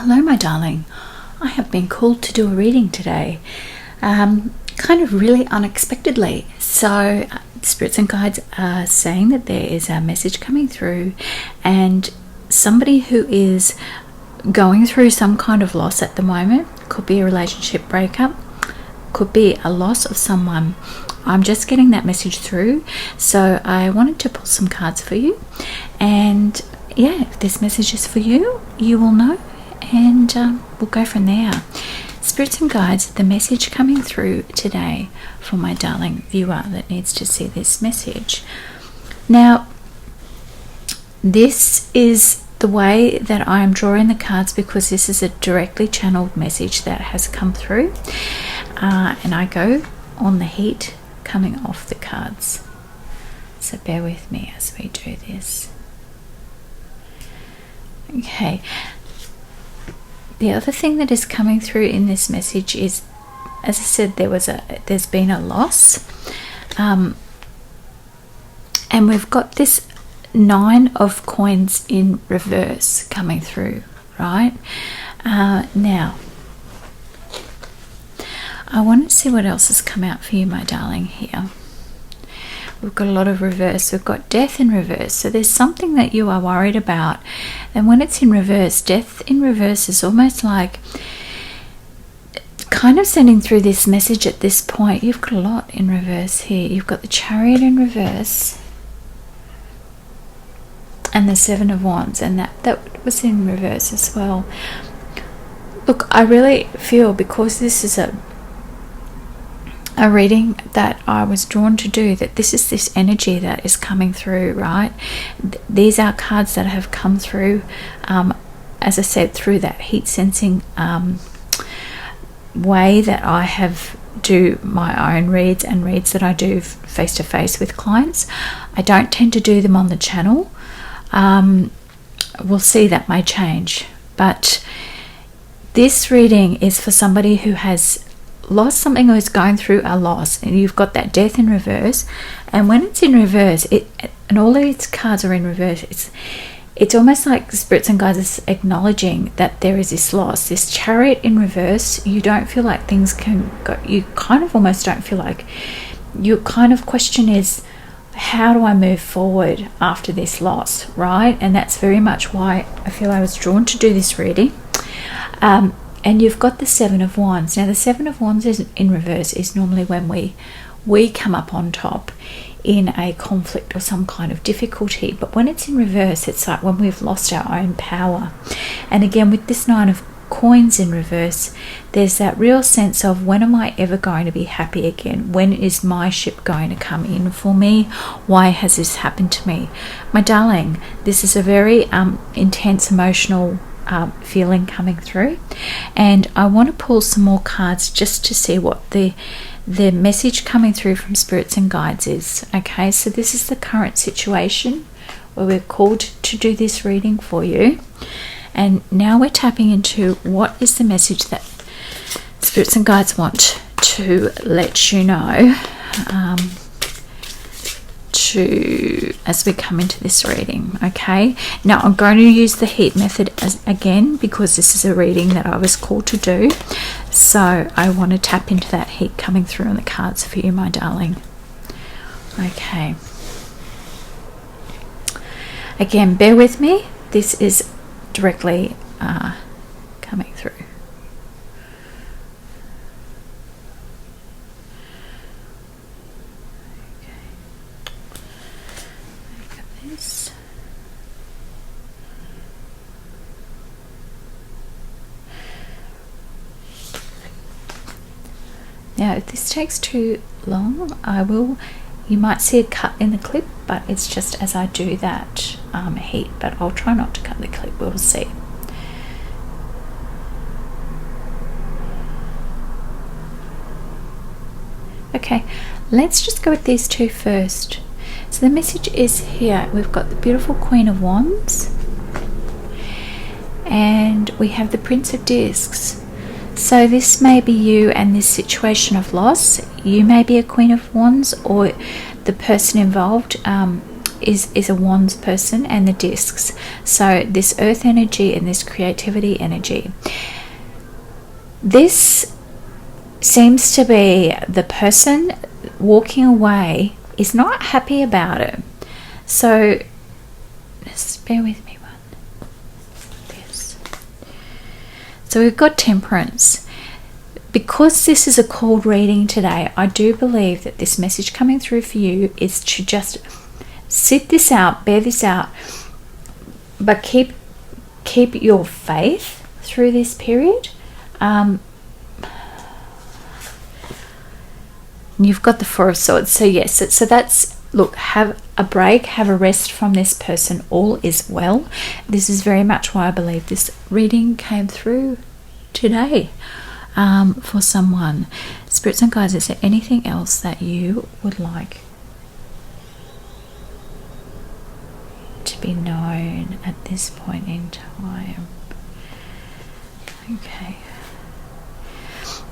Hello, my darling. I have been called to do a reading today, kind of really unexpectedly. So, spirits and guides are saying that there is a message coming through, and somebody who is going through some kind of loss at the moment. Could be a relationship breakup, could be a loss of someone. I'm just getting that message through, so I wanted to pull some cards for you. And yeah, if this message is for you, you will know, and we'll go from there. Spirits and guides, the message coming through today for my darling viewer that needs to see this message. Now, this is the way that I am drawing the cards because this is a directly channeled message that has come through, and I go on the heat coming off the cards. So bear with me as we do this. Okay. The other thing that is coming through in this message is, as I said, there's been a loss, and we've got this 9 of coins in reverse coming through, right? Now, I want to see what else has come out for you, my darling, here. We've got a lot of reverse. We've got death in reverse. So there's something that you are worried about. And when it's in reverse, death in reverse is almost like kind of sending through this message at this point. You've got a lot in reverse here. You've got the Chariot in reverse and the 7 of Wands. And that was in reverse as well. Look, I really feel, because this is a reading that I was drawn to do, that this is this energy that is coming through, right? These are cards that have come through, as I said, through that heat sensing way that I have do my own reads and reads that I do face to face with clients. I don't tend to do them on the channel. We'll see, that may change, but this reading is for somebody who has lost something or is going through a loss, and you've got that death in reverse. And when it's in reverse, and all these cards are in reverse, it's almost like the spirits and guides is acknowledging that there is this loss, this Chariot in reverse. You don't feel like things can go, you kind of almost don't feel like, your kind of question is, how do I move forward after this loss, right? And that's very much why I feel I was drawn to do this reading. And you've got the 7 of Wands. Now, the 7 of Wands is in reverse is normally when we come up on top in a conflict or some kind of difficulty. But when it's in reverse, it's like when we've lost our own power. And again, with this 9 of coins in reverse, there's that real sense of, when am I ever going to be happy again? When is my ship going to come in for me? Why has this happened to me? My darling, this is a very intense emotional feeling coming through, and I want to pull some more cards just to see what the message coming through from spirits and guides is. Okay, so this is the current situation where we're called to do this reading for you, and now we're tapping into what is the message that spirits and guides want to let you know as we come into this reading. Okay, now I'm going to use the heat method again, because this is a reading that I was called to do, so I want to tap into that heat coming through on the cards for you, my darling. Okay, again, bear with me, this is directly coming through. Now, if this takes too long, you might see a cut in the clip, but it's just as I do that heat, but I'll try not to cut the clip, we'll see. Okay, let's just go with these two first. So the message is here, we've got the beautiful Queen of Wands, and we have the Prince of Discs. So this may be you and this situation of loss. You may be a Queen of Wands, or the person involved is a wands person and the discs. So this earth energy and this creativity energy. This seems to be the person walking away is not happy about it. So just bear with me one. This. So we've got Temperance. Because this is a cold reading today, I do believe that this message coming through for you is to just sit this out, bear this out, but keep your faith through this period. You've got the Four of Swords. So yes, so that's, look, have a break, have a rest from this person. All is well. This is very much why I believe this reading came through today. For someone. Spirits and guides, is there anything else that you would like to be known at this point in time? Okay.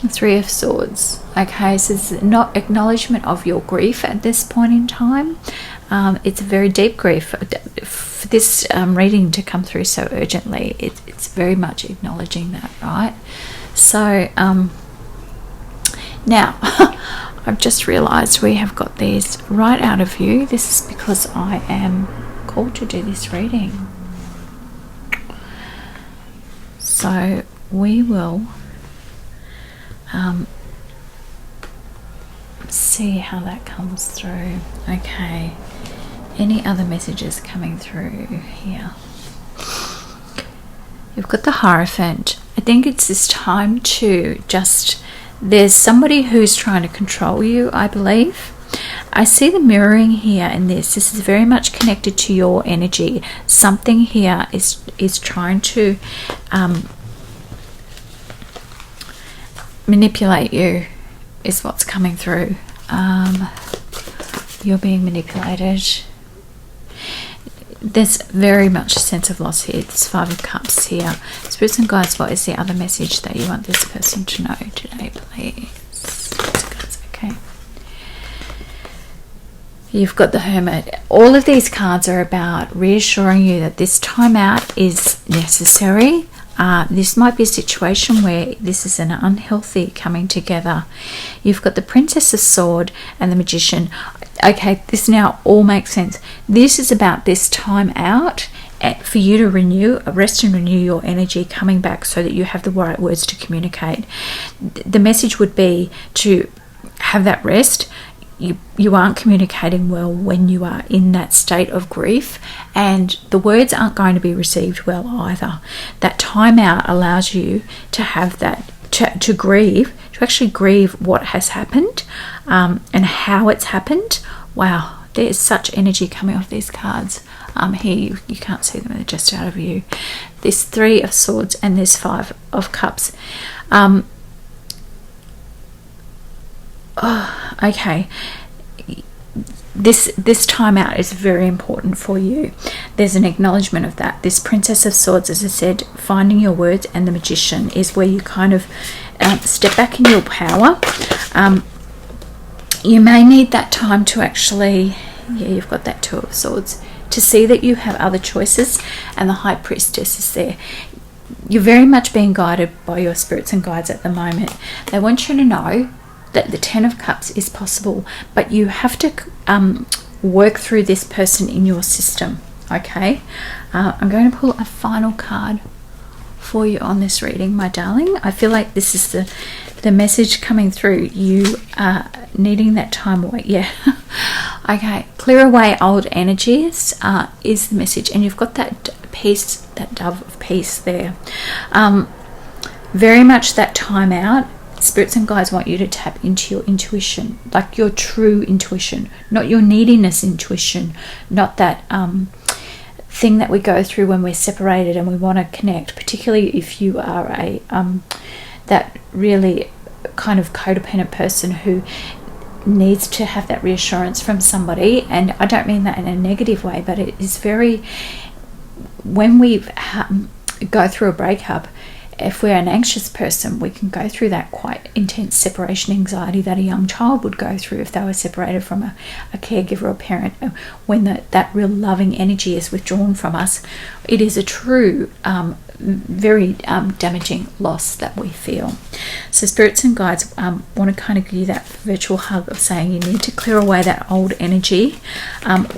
The Three of Swords. Okay, so it's not acknowledgement of your grief at this point in time. It's a very deep grief. For this reading to come through so urgently, it's very much acknowledging that, right? So now I've just realized we have got these right out of view. This is because I am called to do this reading. So we will see how that comes through. Okay, any other messages coming through here? You've got the Hierophant. I think it's this time to just, there's somebody who's trying to control you, I believe. I see the mirroring here in this. This is very much connected to your energy. Something here is trying to manipulate you, is what's coming through. You're being manipulated. There's very much a sense of loss here. There's Five of Cups here. Spirits and guides, what is the other message that you want this person to know today, please? Okay. You've got the Hermit. All of these cards are about reassuring you that this time out is necessary. This might be a situation where this is an unhealthy coming together. You've got the Princess of Swords and the Magician. Okay, this now all makes sense. This is about this time out for you to rest and renew your energy coming back so that you have the right words to communicate. The message would be to have that rest. You aren't communicating well when you are in that state of grief, and the words aren't going to be received well either. That time out allows you to have that, to grieve, to actually grieve what has happened and how it's happened. Wow, there is such energy coming off these cards. Here you can't see them, they're just out of view. This Three of Swords and this Five of Cups. Okay, this time out is very important for you. There's an acknowledgement of that. This Princess of Swords, as I said, finding your words, and the Magician is where you kind of step back in your power. You may need that time to actually, you've got that Two of Swords, to see that you have other choices, and the High Priestess is there. You're very much being guided by your spirits and guides at the moment. They want you to know that the Ten of Cups is possible, but you have to work through this person in your system. Okay, I'm going to pull a final card for you on this reading, my darling. I feel like this is the message coming through. You are needing that time away. Yeah. Okay, clear away old energies is the message, and you've got that peace, that dove of peace there. Very much that time out. Spirits and guides want you to tap into your intuition, like your true intuition, not your neediness intuition, not that thing that we go through when we're separated and we want to connect, particularly if you are that really kind of codependent person who needs to have that reassurance from somebody. And I don't mean that in a negative way, but it is very, when we go through a breakup, if we're an anxious person, we can go through that quite intense separation anxiety that a young child would go through if they were separated from a caregiver or parent. When that real loving energy is withdrawn from us, it is a true, very damaging loss that we feel. So spirits and guides want to kind of give you that virtual hug of saying you need to clear away that old energy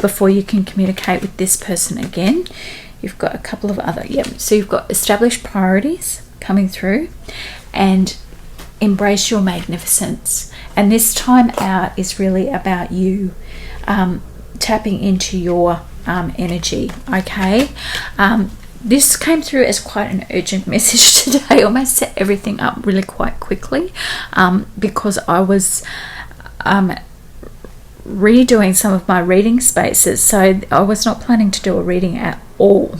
before you can communicate with this person again. You've got a couple of other, so you've got established priorities coming through, and embrace your magnificence. And this time out is really about you tapping into your energy, okay? This came through as quite an urgent message today. I almost set everything up really quite quickly because I was redoing some of my reading spaces, so I was not planning to do a reading at all.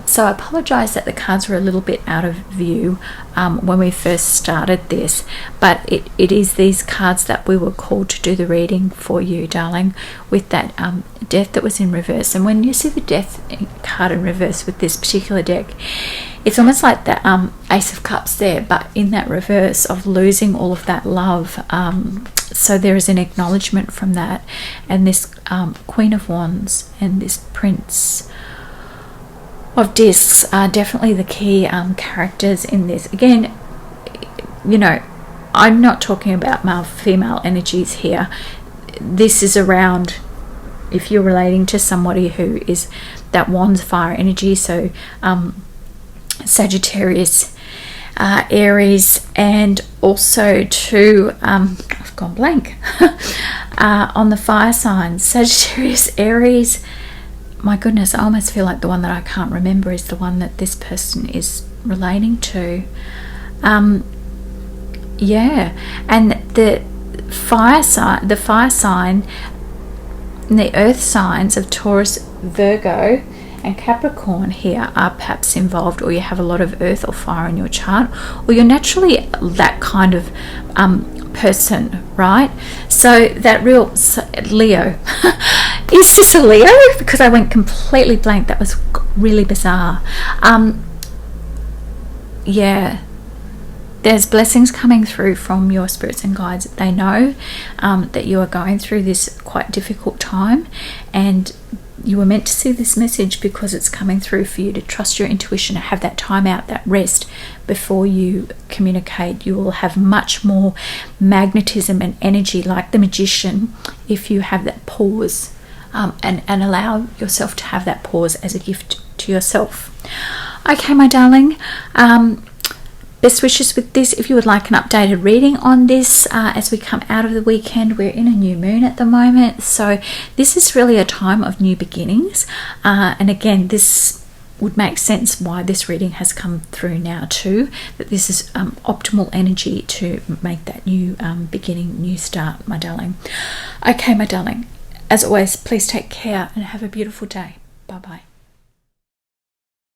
So I apologize that the cards were a little bit out of view when we first started this, but it is these cards that we were called to do the reading for you, darling, with that death that was in reverse. And when you see the death card in reverse with this particular deck, it's almost like the Ace of Cups there, but in that reverse of losing all of that love. So there is an acknowledgement from that, and this Queen of Wands and this Prince of Discs are definitely the key characters in this. Again, you know, I'm not talking about male-female energies here. This is around if you're relating to somebody who is that Wands fire energy, so Sagittarius, Aries, and also to I've gone blank on the fire signs, Sagittarius, Aries. My goodness, I almost feel like the one that I can't remember is the one that this person is relating to. And the fire sign and the earth signs of Taurus, Virgo and Capricorn here are perhaps involved, or you have a lot of earth or fire in your chart, or you're naturally that kind of person, right? So that real Leo is this a Leo? Because I went completely blank. That was really bizarre. There's blessings coming through from your spirits and guides. They know that you are going through this quite difficult time, and you were meant to see this message because it's coming through for you to trust your intuition, to have that time out, that rest before you communicate. You will have much more magnetism and energy like the Magician if you have that pause and allow yourself to have that pause as a gift to yourself. Okay, my darling. Best wishes with this. If you would like an updated reading on this as we come out of the weekend, we're in a new moon at the moment, so this is really a time of new beginnings, and again, this would make sense why this reading has come through now too, that this is optimal energy to make that new beginning, new start, my darling. Okay, my darling, as always, please take care and have a beautiful day. Bye bye.